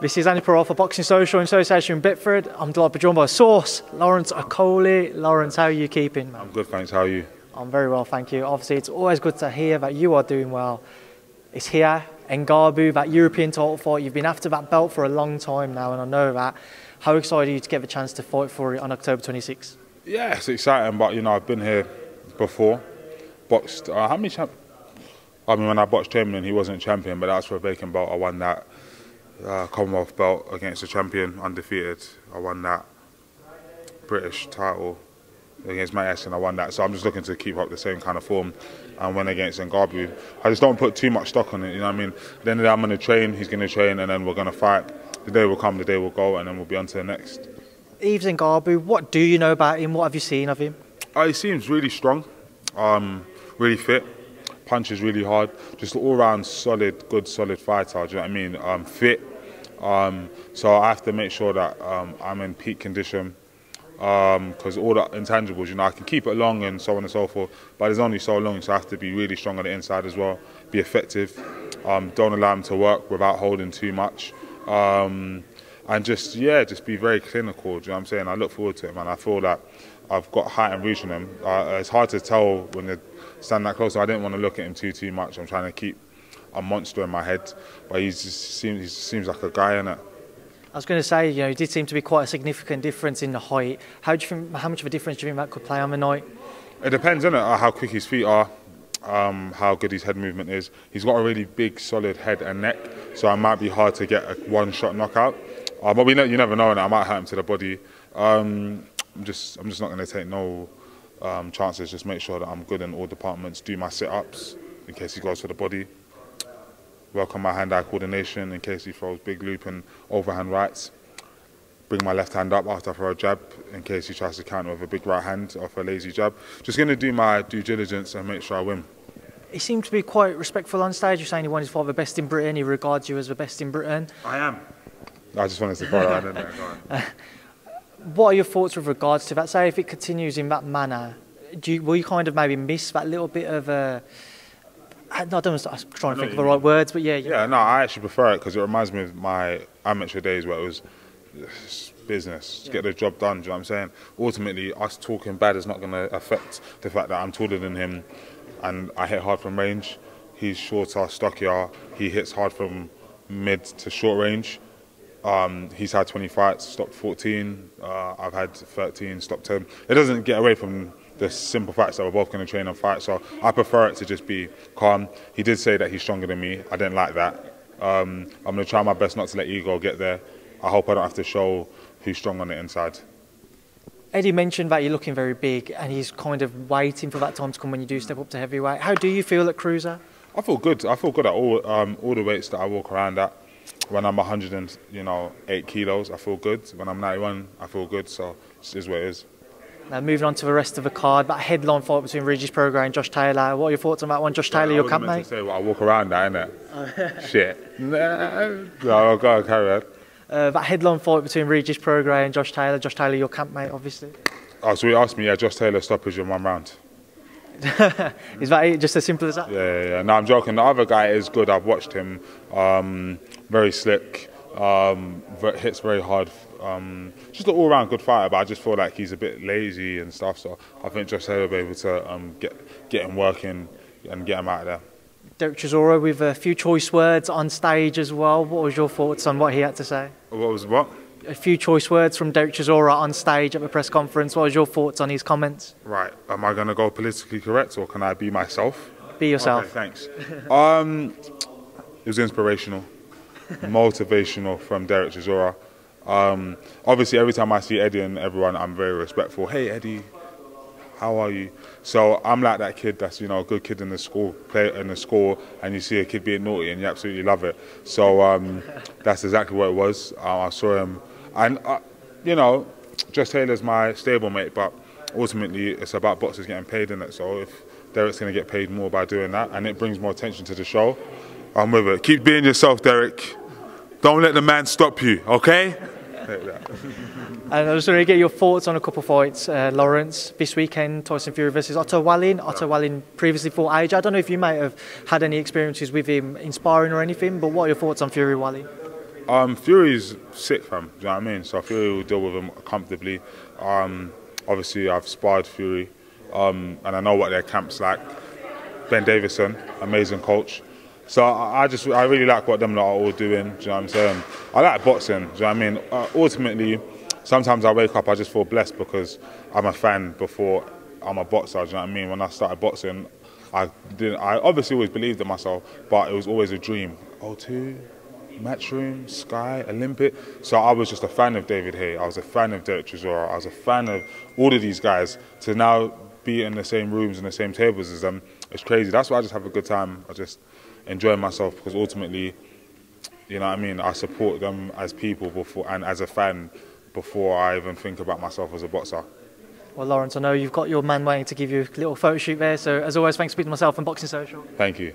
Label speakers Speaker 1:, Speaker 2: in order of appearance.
Speaker 1: This is Andy Parole for Boxing Social in association with Bitford. I'm delighted to be joined by Source, Lawrence Okolie. Lawrence, how are you keeping, man?
Speaker 2: I'm good, thanks. How are you?
Speaker 1: I'm very well, thank you. Obviously, it's always good to hear that you are doing well. It's here, Ngabu, that European title fight. You've been after that belt for a long time now, and I know that. How excited are you to get the chance to fight for it on October 26th?
Speaker 2: Yeah, it's exciting, but you know, I've been here before. Boxed, how many champions? I mean, when I boxed Chamberlain, he wasn't champion, but that's for a vacant belt. I won that Commonwealth belt against the champion, undefeated. I won that British title against Matt Essen. I won that. So I'm just looking to keep up the same kind of form and win against Ngabu. I just don't put too much stock on it, you know what I mean? At the end of the day, I'm going to train, he's going to train, and then we're going to fight. The day will come, the day will go, and then we'll be on to the next.
Speaker 1: Yves Ngabu, what do you know about him? What have you seen of him?
Speaker 2: He seems really strong, really fit. Punches really hard, just all-round solid, good, solid fighter. Do you know what I mean? Fit. So I have to make sure that I'm in peak condition because all the intangibles, you know, I can keep it long and so on and so forth, but it's only so long, so I have to be really strong on the inside as well, be effective, don't allow him to work without holding too much, and just be very clinical. Do you know what I'm saying? I look forward to it, man. I feel that I've got height and reach on him. It's hard to tell when they stand that close, so I didn't want to look at him too much. I'm trying to keep a monster in my head, but he seems like a guy, innit?
Speaker 1: I was going to say, you know, it did seem to be quite a significant difference in the height. How much of a difference do you think that could play on the night? It
Speaker 2: depends, innit? How quick his feet are, how good his head movement is. He's got a really big, solid head and neck, so it might be hard to get a one-shot knockout. But you never know, and I might hurt him to the body. I'm just not going to take no chances. Just make sure that I'm good in all departments. Do my sit-ups in case he goes for the body. Work on my hand-eye coordination in case he throws big loop and overhand rights. Bring my left hand up after I throw a jab in case he tries to counter with a big right hand off a lazy jab. Just going to do my due diligence and make sure I win.
Speaker 1: He seemed to be quite respectful on stage. You're saying he wanted to fight the best in Britain. He regards you as the best in Britain.
Speaker 2: I am. I just wanted to throw that in there.
Speaker 1: What are your thoughts with regards to that? Say if it continues in that manner, will you kind of maybe miss that little bit of a... I don't know, I'm trying to think of the right words, but yeah.
Speaker 2: Yeah, no, I actually prefer it because it reminds me of my amateur days where it was business, get the job done, do you know what I'm saying? Ultimately, us talking bad is not going to affect the fact that I'm taller than him and I hit hard from range. He's shorter, stockier, he hits hard from mid to short range. He's had 20 fights, stopped 14, I've had 13, stopped 10. It doesn't get away from the simple facts that we're both going to train and fight, so I prefer it to just be calm. He did say that he's stronger than me. I didn't like that. I'm going to try my best not to let ego get there. I hope I don't have to show who's strong on the inside.
Speaker 1: Eddie mentioned that you're looking very big and he's kind of waiting for that time to come when you do step up to heavyweight. How do you feel at cruiser?
Speaker 2: I feel good. I feel good at all the weights that I walk around at. When I'm 108 kilos, I feel good. When I'm 91, I feel good, so it is what it is.
Speaker 1: Now moving on to the rest of the card, that headline fight between Prograis and Josh Taylor. What are your thoughts on that one? Josh Taylor, your camp mate?
Speaker 2: I wasn't meant to say what I walk around at, innit? Shit. No, I'll go carry on.
Speaker 1: That headline fight between Prograis and Josh Taylor. Josh Taylor, your camp mate, obviously.
Speaker 2: Oh, so he asked me, yeah, Josh Taylor stoppage in 1 round.
Speaker 1: Is that it? Just as simple as that?
Speaker 2: Yeah. No, I'm joking. The other guy is good. I've watched him. Very slick. Hits very hard. Just an all-round good fighter, but I just feel like he's a bit lazy and stuff. So I think Josh Taylor will be able to get him working and get him out of there.
Speaker 1: Derek Chisora with a few choice words on stage as well. What was your thoughts on what he had to say?
Speaker 2: What?
Speaker 1: A few choice words from Derek Chisora on stage at the press conference. What was your thoughts on his comments?
Speaker 2: Right. Am I going to go politically correct or can I be myself?
Speaker 1: Be yourself.
Speaker 2: Okay, thanks. It was inspirational, motivational from Derek Chisora. Obviously, every time I see Eddie and everyone, I'm very respectful. Hey, Eddie, how are you? So I'm like that kid that's, a good kid in the school, and you see a kid being naughty and you absolutely love it. So that's exactly what it was. I saw him, and Josh Taylor's my stablemate, but ultimately it's about boxers getting paid in it. So if Derek's going to get paid more by doing that, and it brings more attention to the show, I'm with it. Keep being yourself, Derek. Don't let the man stop you, okay?
Speaker 1: And I just want to get your thoughts on a couple of fights. Lawrence, this weekend, Tyson Fury versus Otto Wallin. Otto Wallin previously fought AJ. I don't know if you might have had any experiences with him inspiring or anything, but what are your thoughts on Fury Wallin?
Speaker 2: Fury's sick, fam. Do you know what I mean? So Fury will deal with him comfortably. Obviously, I've sparred Fury, and I know what their camp's like. Ben Davison, amazing coach. So I really like what them lot are all doing. Do you know what I'm saying? I like boxing. Do you know what I mean? Ultimately, sometimes I wake up, I just feel blessed because I'm a fan before I'm a boxer. Do you know what I mean? When I started boxing, I obviously always believed in myself, but it was always a dream. O2, Matchroom, Sky, Olympic. So I was just a fan of David Haye. I was a fan of Derek Chisora. I was a fan of all of these guys. To now be in the same rooms and the same tables as them, it's crazy. That's why I just have a good time. I just enjoy myself because ultimately, you know what I mean, I support them as people before and as a fan before I even think about myself as a boxer.
Speaker 1: Well, Lawrence, I know you've got your man waiting to give you a little photo shoot there, so as always, thanks for speaking to myself and Boxing Social.
Speaker 2: Thank you.